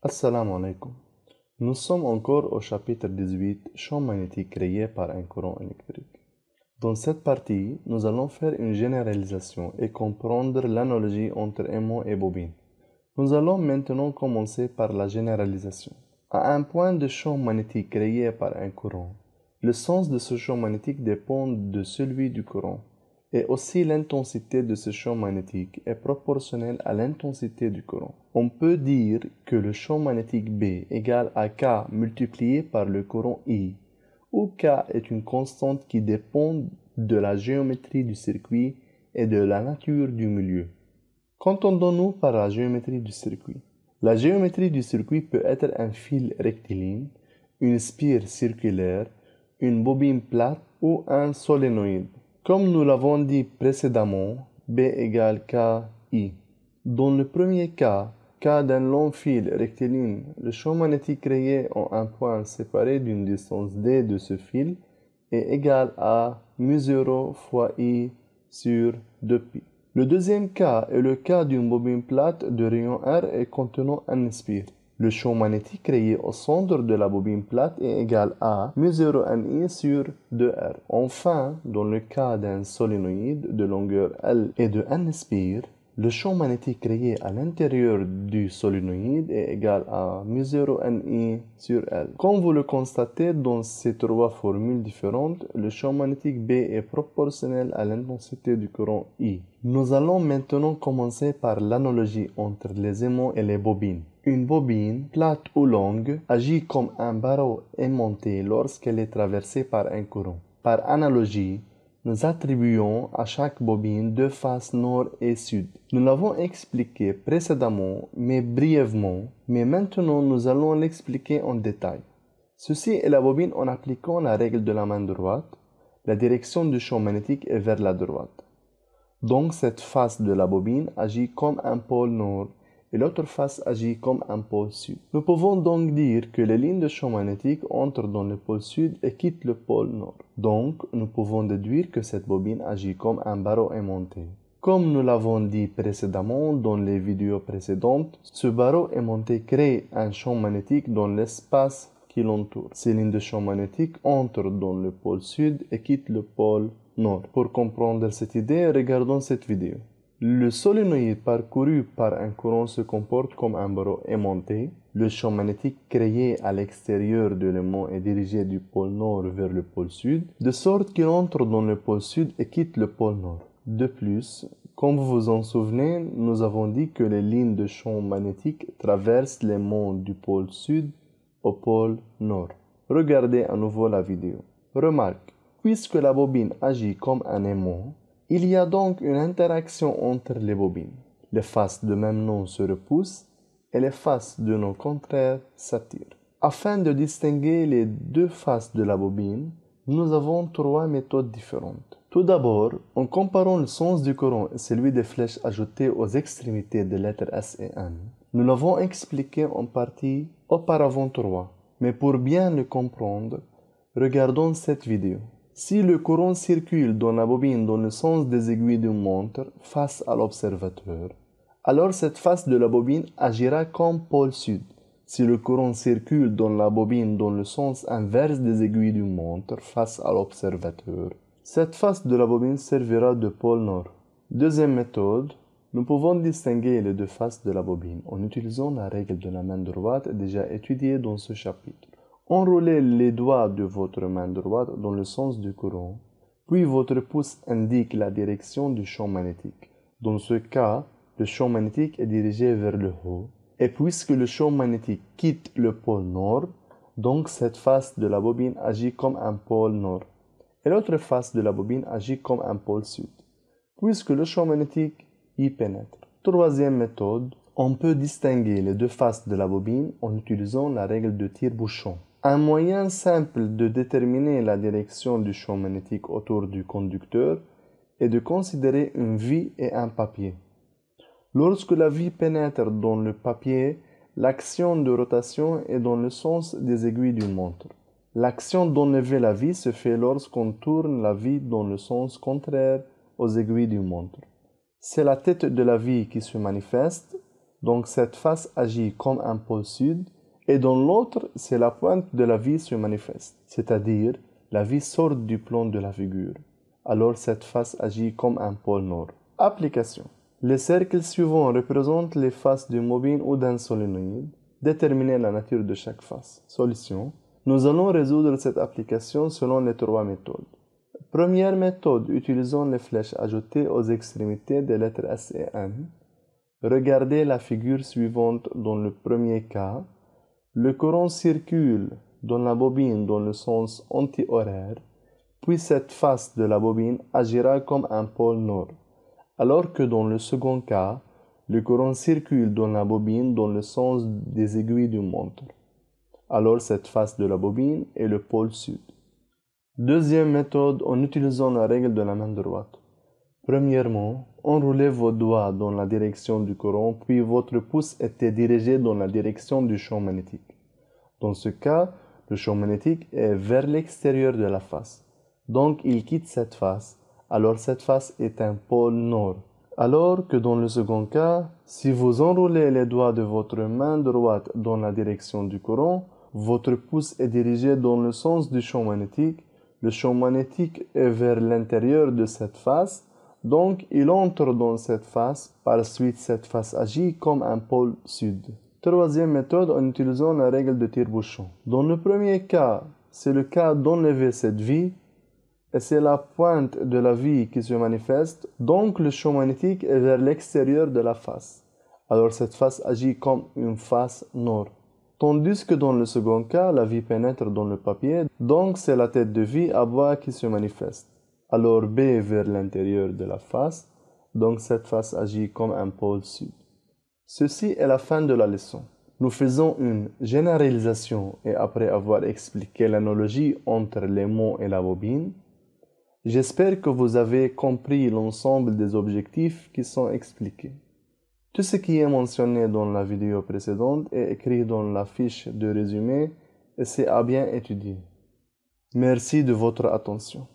Assalamu alaikum. Nous sommes encore au chapitre 18, champ magnétique créé par un courant électrique. Dans cette partie, nous allons faire une généralisation et comprendre l'analogie entre aimant et bobine. Nous allons maintenant commencer par la généralisation. À un point de champ magnétique créé par un courant, le sens de ce champ magnétique dépend de celui du courant. Et aussi l'intensité de ce champ magnétique est proportionnelle à l'intensité du courant. On peut dire que le champ magnétique B égale à K multiplié par le courant I, où K est une constante qui dépend de la géométrie du circuit et de la nature du milieu. Qu'entendons-nous par la géométrie du circuit? La géométrie du circuit peut être un fil rectiligne, une spire circulaire, une bobine plate ou un solénoïde. Comme nous l'avons dit précédemment, B égale KI. Dans le premier cas, K d'un long fil rectiligne, le champ magnétique créé en un point séparé d'une distance D de ce fil est égal à μ0 fois I sur 2π. Le deuxième cas est le cas d'une bobine plate de rayon R et contenant un spire. Le champ magnétique créé au centre de la bobine plate est égal à μ0 sur 2R. Enfin, dans le cas d'un solénoïde de longueur L et de n spire, le champ magnétique créé à l'intérieur du solénoïde est égal à μ0 sur L. Comme vous le constatez dans ces trois formules différentes, le champ magnétique B est proportionnel à l'intensité du courant I. Nous allons maintenant commencer par l'analogie entre les aimants et les bobines. Une bobine, plate ou longue, agit comme un barreau aimanté lorsqu'elle est traversée par un courant. Par analogie, nous attribuons à chaque bobine deux faces nord et sud. Nous l'avons expliqué précédemment, mais brièvement, mais maintenant nous allons l'expliquer en détail. Ceci est la bobine en appliquant la règle de la main droite. La direction du champ magnétique est vers la droite. Donc cette face de la bobine agit comme un pôle nord et l'autre face agit comme un pôle sud. Nous pouvons donc dire que les lignes de champ magnétique entrent dans le pôle sud et quittent le pôle nord. Donc, nous pouvons déduire que cette bobine agit comme un barreau aimanté. Comme nous l'avons dit précédemment dans les vidéos précédentes, ce barreau aimanté crée un champ magnétique dans l'espace qui l'entoure. Ces lignes de champ magnétique entrent dans le pôle sud et quittent le pôle nord. Pour comprendre cette idée, regardons cette vidéo. Le solénoïde parcouru par un courant se comporte comme un barreau aimanté. Le champ magnétique créé à l'extérieur de l'aimant est dirigé du pôle nord vers le pôle sud, de sorte qu'il entre dans le pôle sud et quitte le pôle nord. De plus, comme vous vous en souvenez, nous avons dit que les lignes de champ magnétique traversent l'aimant du pôle sud au pôle nord. Regardez à nouveau la vidéo. Remarque, puisque la bobine agit comme un aimant, il y a donc une interaction entre les bobines. Les faces de même nom se repoussent et les faces de nom contraires s'attirent. Afin de distinguer les deux faces de la bobine, nous avons trois méthodes différentes. Tout d'abord, en comparant le sens du courant et celui des flèches ajoutées aux extrémités des lettres S et N, nous l'avons expliqué en partie auparavant 3. Mais pour bien le comprendre, regardons cette vidéo. Si le courant circule dans la bobine dans le sens des aiguilles d'une montre face à l'observateur, alors cette face de la bobine agira comme pôle sud. Si le courant circule dans la bobine dans le sens inverse des aiguilles d'une montre face à l'observateur, cette face de la bobine servira de pôle nord. Deuxième méthode, nous pouvons distinguer les deux faces de la bobine en utilisant la règle de la main droite déjà étudiée dans ce chapitre. Enroulez les doigts de votre main droite dans le sens du courant, puis votre pouce indique la direction du champ magnétique. Dans ce cas, le champ magnétique est dirigé vers le haut, et puisque le champ magnétique quitte le pôle nord, donc cette face de la bobine agit comme un pôle nord, et l'autre face de la bobine agit comme un pôle sud, puisque le champ magnétique y pénètre. Troisième méthode, on peut distinguer les deux faces de la bobine en utilisant la règle de tire-bouchon. Un moyen simple de déterminer la direction du champ magnétique autour du conducteur est de considérer une vie et un papier. Lorsque la vie pénètre dans le papier, l'action de rotation est dans le sens des aiguilles d'une montre. L'action d'enlever la vie se fait lorsqu'on tourne la vie dans le sens contraire aux aiguilles d'une montre. C'est la tête de la vie qui se manifeste Donc cette face agit comme un pôle sud, et dans l'autre, c'est la pointe de la vie se manifeste, c'est-à-dire la vie sort du plan de la figure. Alors cette face agit comme un pôle nord. Application. Les cercles suivants représentent les faces d'une bobine ou d'un solénoïde. Déterminer la nature de chaque face. Solution. Nous allons résoudre cette application selon les trois méthodes. Première méthode, utilisant les flèches ajoutées aux extrémités des lettres S et N. Regardez la figure suivante dans le premier cas. Le courant circule dans la bobine dans le sens anti-horaire, puis cette face de la bobine agira comme un pôle nord, alors que dans le second cas, le courant circule dans la bobine dans le sens des aiguilles d'une montre. Alors cette face de la bobine est le pôle sud. Deuxième méthode, en utilisant la règle de la main droite. Premièrement, enroulez vos doigts dans la direction du courant, puis votre pouce était dirigé dans la direction du champ magnétique. Dans ce cas, le champ magnétique est vers l'extérieur de la face. Donc, il quitte cette face. Alors, cette face est un pôle nord. Alors que dans le second cas, si vous enroulez les doigts de votre main droite dans la direction du courant, votre pouce est dirigé dans le sens du champ magnétique. Le champ magnétique est vers l'intérieur de cette face. Donc, il entre dans cette face. Par la suite, cette face agit comme un pôle sud. Troisième méthode, en utilisant la règle de tire-bouchon. Dans le premier cas, c'est le cas d'enlever cette vie, et c'est la pointe de la vie qui se manifeste, donc le champ magnétique est vers l'extérieur de la face. Alors cette face agit comme une face nord. Tandis que dans le second cas, la vie pénètre dans le papier, donc c'est la tête de vie à bas qui se manifeste. Alors B est vers l'intérieur de la face, donc cette face agit comme un pôle sud. Ceci est la fin de la leçon. Nous faisons une généralisation et après avoir expliqué l'analogie entre les mots et la bobine, j'espère que vous avez compris l'ensemble des objectifs qui sont expliqués. Tout ce qui est mentionné dans la vidéo précédente est écrit dans la fiche de résumé et c'est à bien étudier. Merci de votre attention.